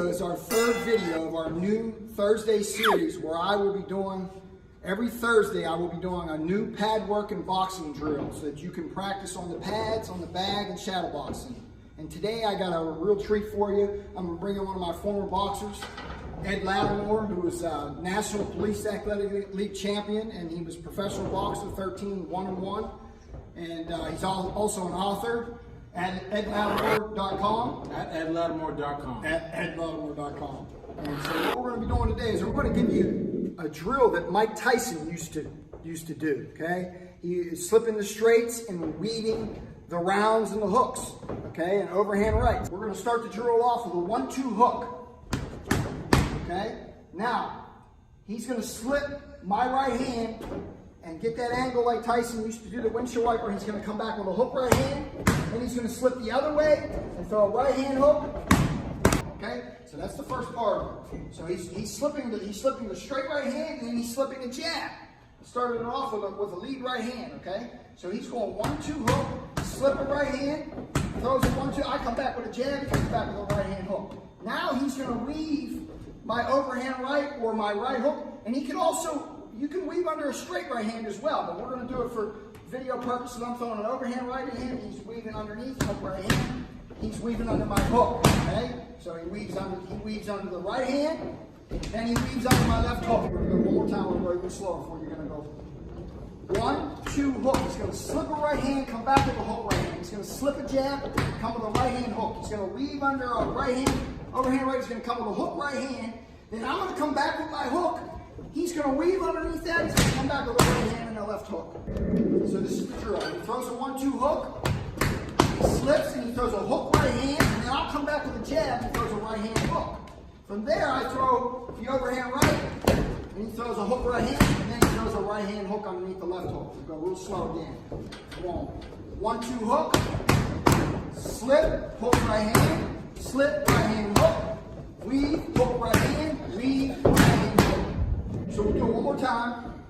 video is our third video of our new Thursday series where I will be doing, every Thursday I will be doing a new pad work and boxing drill so that you can practice on the pads, on the bag, and shadow boxing. And today I got a real treat for you. I'm going to bring in one of my former boxers, Ed Latimore, who was National Police Athletic League champion, and he was professional boxer, 13 1-on-1. And he's also an author at edlatimore.com. At edlatimore.com. At edlatimore.com. And so what we're going to be doing today is we're going to give you a drill that Mike Tyson used to do, okay? He is slipping the straights and weaving the rounds and the hooks, okay, and overhand right. We're going to start the drill off with a 1-2 hook, okay? Now, he's going to slip my right hand and get that angle like Tyson used to do the windshield wiper. He's going to come back with a hook right hand, and he's going to slip the other way and throw a right hand hook, okay? So that's the first part of it. So he's slipping the straight right hand, and then he's slipping a jab. Started it off with a lead right hand, okay? So he's going 1-2 hook, slip a right hand, throws a 1-2. I come back with a jab, he comes back with a right hand hook. Now he's going to weave my overhand right or my right hook, and he can also, you can weave under a straight right hand as well, but we're going to do it for video purposes. I'm throwing an overhand right hand, he's weaving underneath, hook right hand, he's weaving under my hook, okay? So he weaves under the right hand, then he weaves under my left hook. We're going to go one more time, we're going to go slower before you're going to go. 1-2 hook. He's going to slip a right hand, come back with a hook right hand. He's going to slip a jab, come with a right hand hook. He's going to weave under a right hand, overhand right. He's going to come with a hook right hand. Then I'm going to come back with my hook. He's going to weave underneath that. He's going to come back with a right hand and a left hook. So this is the drill. He throws a 1-2 hook. He slips and he throws a hook right hand. And then I'll come back with a jab and he throws a right hand hook. From there, I throw the overhand right. And he throws a hook right hand, and then he throws a right hand hook underneath the left hook. We'll go real slow again. Come on. 1-2 hook, slip, hook right hand, slip, right hand hook, weave, hook right hand, weave, right hand hook. So we'll do it one more time.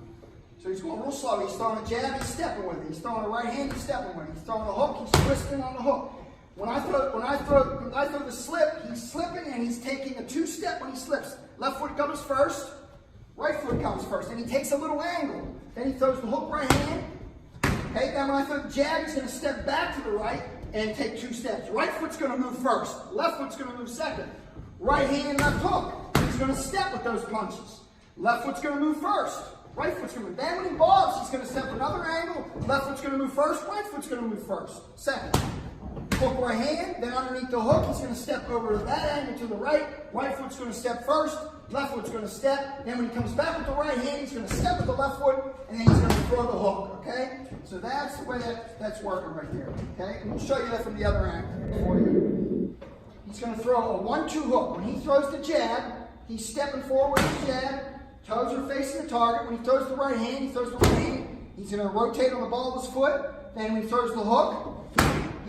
So he's going real slow. He's throwing a jab, he's stepping with it. He's throwing a right hand, he's stepping with it. He's throwing a hook, he's twisting on the hook. When I throw the slip, he's slipping and he's taking a 2-step when he slips. Left foot comes first. Right foot comes first, and he takes a little angle. Then he throws the hook right hand. Okay, then when I throw the jab, he's going to step back to the right and take 2 steps. Right foot's going to move first. Left foot's going to move second. Right hand, left hook. He's going to step with those punches. Left foot's going to move first. Right foot's going to move. Then when he bobs, he's going to step another angle. Left foot's going to move first. Right foot's going to move first. Second. Hook right hand, then underneath the hook, he's going to step over to that angle to the right. Right foot's going to step first. Left foot's going to step. Then when he comes back with the right hand, he's going to step with the left foot, and then he's going to throw the hook, okay? So that's the way that's working right there, okay? And we'll show you that from the other angle for you. He's going to throw a 1-2 hook. When he throws the jab, he's stepping forward with the jab. Toes are facing the target. When he throws the right hand, he's going to rotate on the ball of his foot. Then when he throws the hook,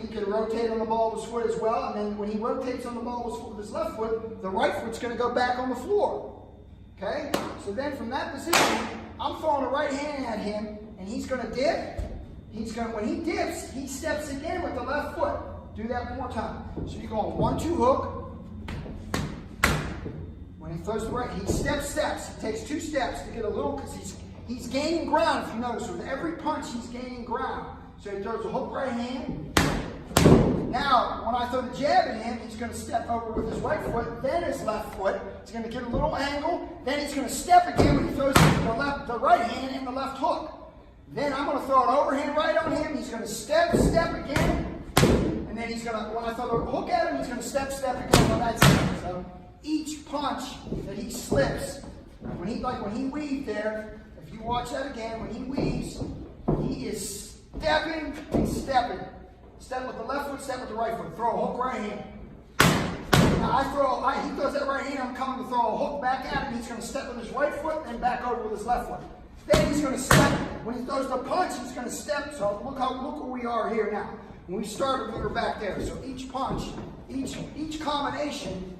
he can rotate on the ball of his foot as well, and then when he rotates on the ball of his foot with his left foot, the right foot's going to go back on the floor. Okay? So then from that position, I'm throwing a right hand at him, and he's going to dip. When he dips, he steps again with the left foot. Do that one more time. So you're going 1-2 hook. When he throws the right, he steps. He takes 2 steps to get a little, because he's gaining ground, if you notice. With every punch, he's gaining ground. So he throws a hook right hand. Now, when I throw the jab at him, he's going to step over with his right foot, then his left foot. He's going to get a little angle. Then he's going to step again when he throws the right hand and the left hook. Then I'm going to throw an overhand right on him. He's going to step again. And then he's going to, when I throw the hook at him, he's going to step again on that side. So each punch that he slips, when he weaved there, if you watch that again, when he weaves, he is stepping and stepping. Step with the left foot, step with the right foot. Throw a hook right hand. Now he throws that right hand, I'm coming to throw a hook back at him. He's going to step with his right foot and back over with his left foot. Then he's going to step. When he throws the punch, he's going to step. So look where we are here now. When we started, we were back there. So each punch, each combination,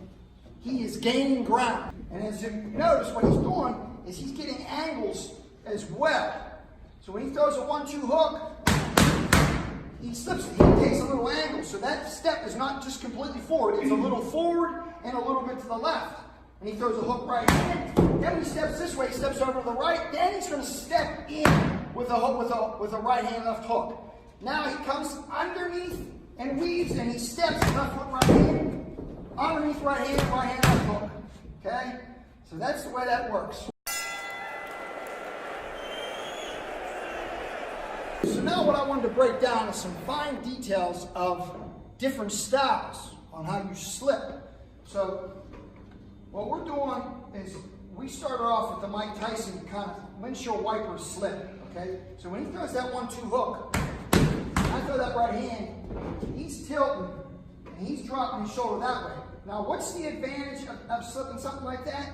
he is gaining ground. And as you notice, what he's doing is he's getting angles as well. So when he throws a 1-2 hook, he slips it. He takes a little angle. So that step is not just completely forward. It's a little forward and a little bit to the left. And he throws a hook right in. Then when he steps this way, he steps over to the right. Then he's going to step in with a hook, with a right hand left hook. Now he comes underneath and weaves, and he steps left foot right hand, underneath right hand left hook. Okay? So that's the way that works. So now what I wanted to break down is some fine details of different styles on how you slip. So what we're doing is we started off with the Mike Tyson kind of windshield wiper slip. Okay? So when he throws that 1-2 hook, I throw that right hand, he's tilting and he's dropping his shoulder that way. Now what's the advantage of slipping something like that?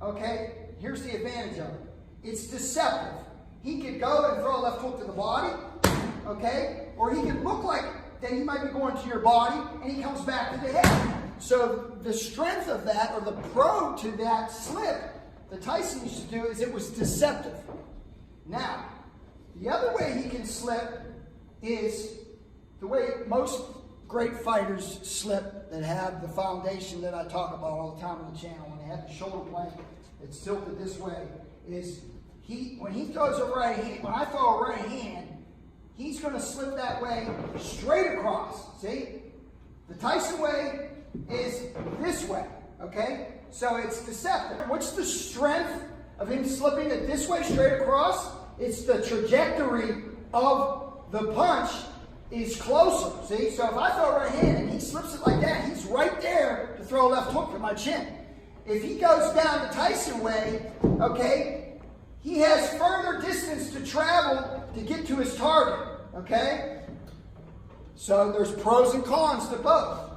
Okay, here's the advantage of it. It's deceptive. He could go and throw a left hook to the body, okay? Or he could look like that he might be going to your body and he comes back to the head. So the strength of that, or the pro to that slip that Tyson used to do, is it was deceptive. Now, the other way he can slip is the way most great fighters slip that have the foundation that I talk about all the time on the channel. When they have the shoulder blade that's tilted this way, is when he throws a right hand, when I throw a right hand, he's going to slip that way straight across. See? The Tyson way is this way, okay? So it's deceptive. What's the strength of him slipping it this way straight across? It's the trajectory of the punch is closer, see? So if I throw a right hand and he slips it like that, he's right there to throw a left hook to my chin. If he goes down the Tyson way, okay, he has further distance to travel to get to his target, okay? So there's pros and cons to both.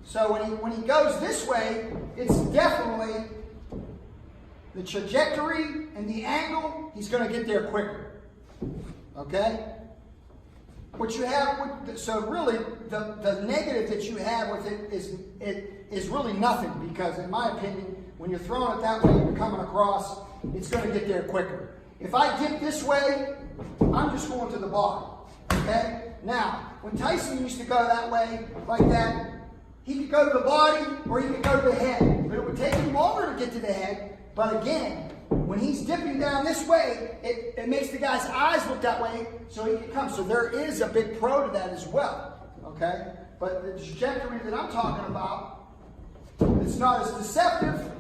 So when he goes this way, it's definitely the trajectory and the angle, he's going to get there quicker, okay? What you have, so really, the negative that you have with it is really nothing, because in my opinion, when you're throwing it that way, you're coming across, it's going to get there quicker. If I dip this way, I'm just going to the bottom, okay? Now, when Tyson used to go that way, like that, he could go to the body or he could go to the head, but it would take him longer to get to the head. But again, when he's dipping down this way, it makes the guy's eyes look that way so he can come. So there is a big pro to that as well, okay? But the trajectory that I'm talking about, it's not as deceptive,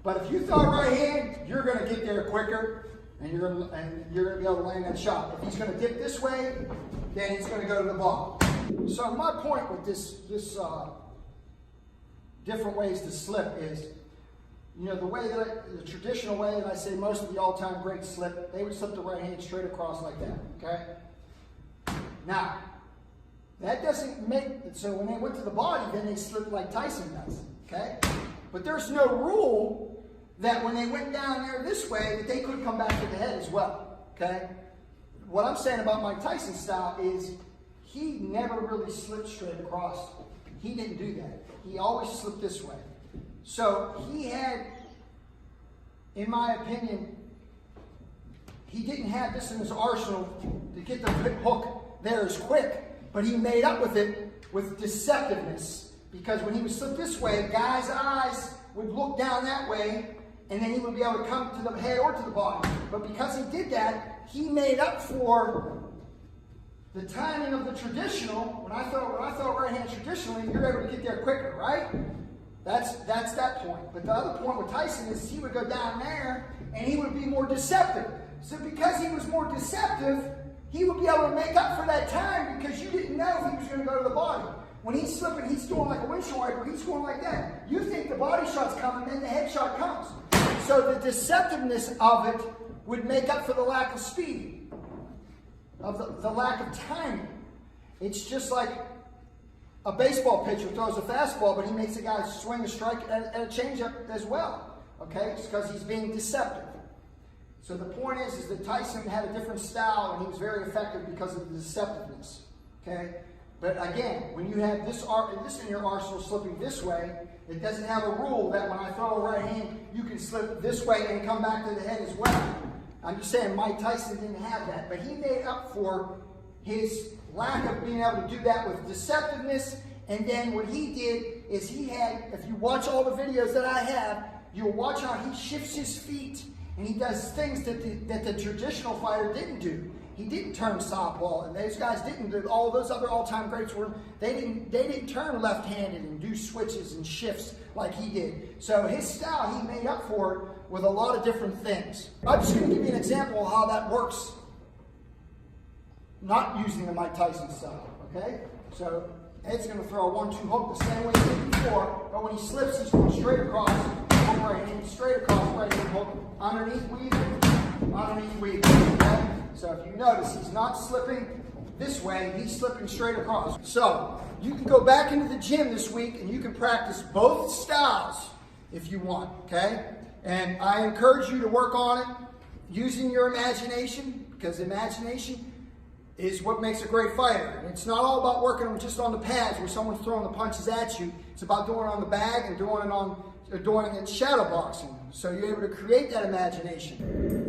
but if you throw a right hand, you're going to get there quicker, and you're going to be able to land that shot. If he's going to dip this way, then he's going to go to the ball. So my point with this different ways to slip is, you know, the traditional way that I say most of the all-time greats slip, they would slip the right hand straight across like that, okay? Now, that doesn't make, so when they went to the body, then they slipped like Tyson does, okay? But there's no rule that when they went down there this way, that they could come back to the head as well, okay? What I'm saying about Mike Tyson's style is he never really slipped straight across. He didn't do that. He always slipped this way. So he had, in my opinion, he didn't have this in his arsenal to get the hook there as quick, but he made up with it with deceptiveness, because when he would slip this way, guys' eyes would look down that way, and then he would be able to come to the head or to the body. But because he did that, he made up for the timing of the traditional. When I throw right hand traditionally, you're able to get there quicker, right? That's that point. But the other point with Tyson is he would go down there and he would be more deceptive. So because he was more deceptive, he would be able to make up for that time, because you didn't know if he was going to go to the body. When he's slipping, he's going like a windshield wiper, he's going like that. You think the body shot's coming, then the head shot comes. So the deceptiveness of it would make up for the lack of speed, of the lack of timing. It's just like a baseball pitcher throws a fastball, but he makes a guy swing a strike and a changeup as well. Okay, it's because he's being deceptive. So the point is that Tyson had a different style, and he was very effective because of the deceptiveness. Okay, but again, when you have this in your arsenal slipping this way, it doesn't have a rule that when I throw a right hand, you can slip this way and come back to the head as well. I'm just saying Mike Tyson didn't have that, but he made up for his lack of being able to do that with deceptiveness. And then what he did is he had, if you watch all the videos that I have, you'll watch how he shifts his feet and he does things that the traditional fighter didn't do. He didn't turn southpaw, and those guys didn't do. All those other all-time greats were, they didn't turn left-handed and do switches and shifts like he did. So his style, he made up for it with a lot of different things. I'm just going to give you an example of how that works, not using the Mike Tyson style, okay? So Ed's going to throw a 1-2 hook the same way he did before, but when he slips, he's going straight across, overhand, straight across, right hand hook, underneath weaving, okay? So if you notice, he's not slipping this way, he's slipping straight across. So you can go back into the gym this week and you can practice both styles if you want, okay? And I encourage you to work on it using your imagination, because imagination is what makes a great fighter. And it's not all about working just on the pads where someone's throwing the punches at you. It's about doing it on the bag and doing it in shadowboxing. So you're able to create that imagination.